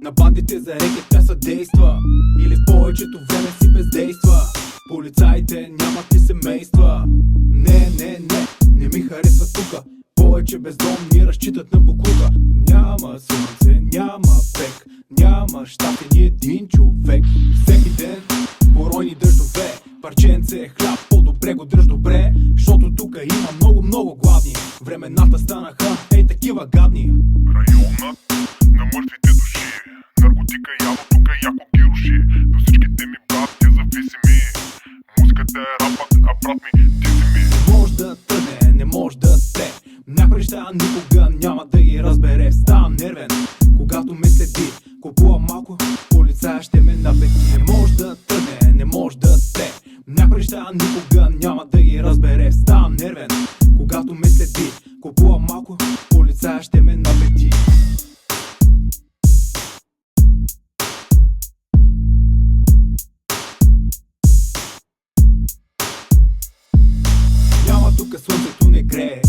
На бандите за рекет тя съдейства, или в повечето време си бездейства. Полицаите нямат ли семейства? Не ми харесва тука. Повече бездомни разчитат на буклука. Няма слънце, няма пек, няма щати ни един човек. Всеки ден поройни дъждове, парченце хляб, по-добре го дръж добре, защото тука има много гладни. Времената станаха ей такива гадни. Районът на мъртвите души, наркотика яво тука яко ги руши. До всичките ми брат е зависими, музиката е рапът, а брат ми ти си ми. Не може да тръгне, не може да спре, някои неща никога няма да ги разбере. Ставам нервен, когато ме следи, купувам малко, полицая ще ме набети. Не може да тръгне, не може да спре, някои неща никога няма да ги разбере. Ставам нервен, когато ме следи, купувам малко, полицая ще ме набети. Няма тука, слънцето не грее,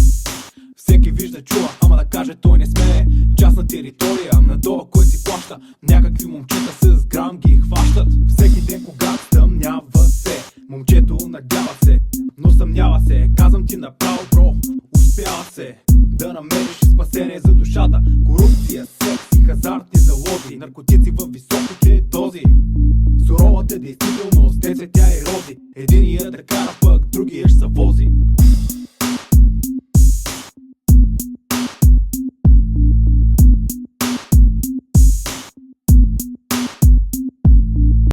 всеки вижда, чува, ама да каже той не смее. Частна територия, надолу кой си плаща, някакви момчета с грам ги хващат. Всеки ден когато стъмнява се, момчето надява се, но съмнява се. Казвам ти направо, бро, успява се да намериш спасение за душата. Корупция, секс и хазартни залози, наркотици във високите дози. Суровата действителност, те цветя и рози. Единия